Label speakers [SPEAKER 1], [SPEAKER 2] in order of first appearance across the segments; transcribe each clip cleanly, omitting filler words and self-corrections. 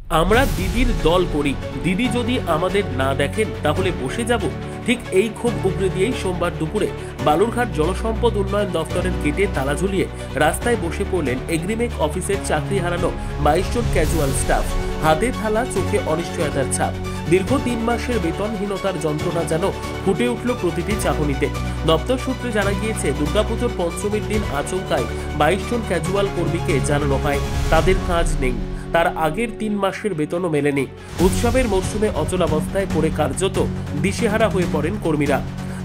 [SPEAKER 1] আমরা দিদির দল করি, দিদি যদি আমাদের না দেখেন তাহলে বসে যাব। ঠিক এই ক্ষোভ উগরে দিয়েই সোমবার দুপুরে বালুরঘাট জলসম্পদ উন্নয়ন দফতরের গেটে তালা ঝুলিয়ে রাস্তায় বসে পড়লেন এগ্রিমেক অফিসের চাকরি হারানো 22 জন ক্যাজুয়াল স্টাফ। হাতে থালা, চোখে অনিশ্চয়তার ছাপ। দীর্ঘ 3 মাসের বেতনহীনতার যন্ত্রণা যেন ফুটে উঠল প্রতিটি চাহনিতে। দপ্তর সূত্রে জানা গিয়েছে, দুর্গাপুজোর পঞ্চমীর দিন আচমকায় 22 জন ক্যাজুয়াল কর্মীকে জানানো হয় তাদের কাজ নেই। তার আগের 3 মাসের বেতনও মেলেনি। উৎসবের মরশুমে অচলাবস্থায় পড়ে কার্যত দিশেহারা হয়ে পড়েন কর্মীরা।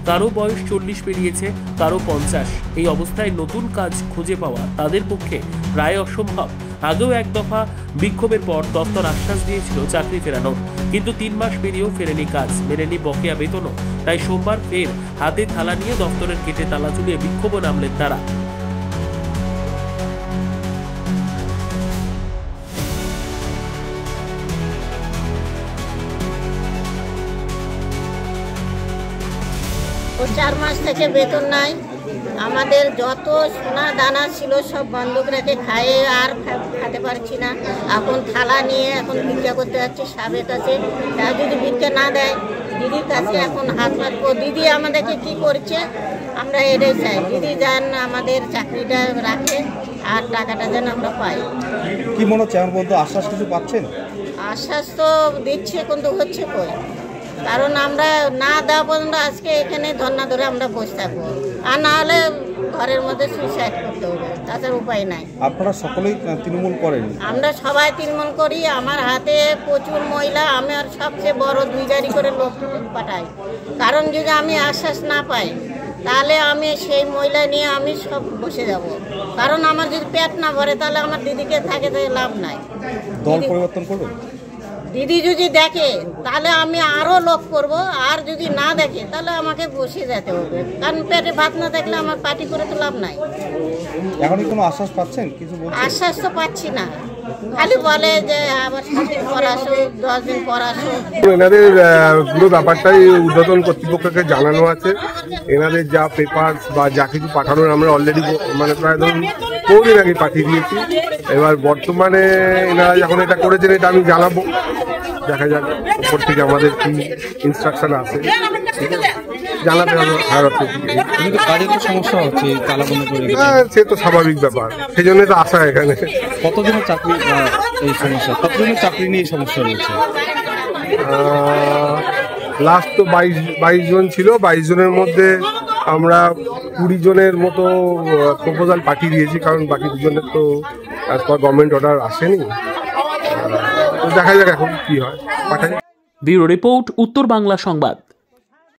[SPEAKER 1] কারো বয়স 40 পেরিয়েছে, কারো 50। এই অবস্থায় নতুন কাজ খুঁজে পাওয়া তাদের পক্ষে প্রায় অসম্ভব। আগেও এক দফা বিক্ষোভের পর দপ্তর আশ্বাস দিয়েছিল চাকরি ফেরানোর, কিন্তু 3 মাস পেরিয়েও ফেরেনি কাজ, মেলেনি বকেয়া বেতনও। তাই সোমবার ফের হাতে থালা নিয়ে দপ্তরের গেটে তালা ঝুলিয়ে বিক্ষোভে নামলেন তারা।
[SPEAKER 2] ও 4 মাস থেকে বেতন নাই। আমাদের যত সোনা দানা ছিল সব বন্ধক রেখে খাইয়ে আর খেতে পারছি না। এখন থালা নিয়ে এখন ভিক্ষা করতে যাচ্ছি সাবের কাছে। তা যদি ভিক্ষা না দেয়, দিদির কাছে এখন হাত পাতবো। দিদি আমাদেরকে কি করছে আমরা এটাই চাই। দিদি যেন আমাদের চাকরিটা রাখে আর টাকাটা যেন আমরা পাই।
[SPEAKER 3] কি মনে হচ্ছে এখন পর্যন্ত আশ্বাস কিছু পাচ্ছেন?
[SPEAKER 2] আশ্বাস তো দিচ্ছে, কিন্তু হচ্ছে কই। কারণ আমরা না দেওয়া পর্যন্ত আজকে এখানে ধর্না ধরে আমরা বসে থাকবো, আর না হলে ঘরের মধ্যে সুইসাইড করতে হবে, তাছাড়া উপায় নাই।
[SPEAKER 3] আপনারা সকলেই তৃণমূল করেন?
[SPEAKER 2] আমরা সবাই তৃণমূল করি। আমার হাতে প্রচুর মহিলা, আমি আর সবচেয়ে বড় 2 জারি করে লোক পাঠাই। কারণ যদি আমি আশ্বাস না পাই তাহলে আমি সেই মহিলা নিয়ে আমি সব বসে যাব। কারণ আমার যদি পেট না ভরে তাহলে আমার দিদিকে থাকে লাভ নাই।
[SPEAKER 3] দল পরিবর্তন করবে?
[SPEAKER 2] দিদি যদি দেখে তাহলে আমি আরো লোক করব, আর যদি না দেখে তাহলে আমাকে বসে যেতে হবে। কারণ পেটে ভাত না দেখলে আমার পার্টি করে তো লাভ নাই।
[SPEAKER 3] এখন কি কোনো আশ্বাস পাচ্ছেন? কিছু
[SPEAKER 2] আশ্বাস তো পাচ্ছি না, খালি বলে যে আবার 7 দিন পর আসো, 10 দিন পর আসো।
[SPEAKER 4] এনাদের পুরো ব্যাপারটাই ঊর্ধ্বতন কর্তৃপক্ষকে জানানো আছে। এনাদের যা পেপার বা যা কিছু পাঠানোর আমরা অলরেডি মানে প্রায় ধরুন 4 দিন আগে পাঠিয়ে দিয়েছি। এবার বর্তমানে এনারা যখন এটা করেছেন এটা আমি জানাবো, দেখা যাক উপর থেকে আমাদের কি ইনস্ট্রাকশন আছে, ঠিক আছে জানাতে হবে।
[SPEAKER 3] কাজের তো সমস্যা হচ্ছে, তালা বন্ধ করে।
[SPEAKER 4] সে তো স্বাভাবিক ব্যাপার, সেই জন্য তো আসা এখানে।
[SPEAKER 3] কতদিনের চাকরি এই সমস্যা? কতদিনের চাকরি নিয়ে এই সমস্যা রয়েছে?
[SPEAKER 4] লাস্ট তো 22 জন ছিল। 22 জনের মধ্যে আমরা 20 জনের মতো প্রপোজাল পাঠিয়ে দিয়েছি, কারণ বাকি 2 জনের তো গভর্নমেন্ট অর্ডার আসেনি। তো দেখা যাক এখন কি হয়, পাঠাই।
[SPEAKER 1] ব্যুরো রিপোর্ট, উত্তর বাংলা সংবাদ।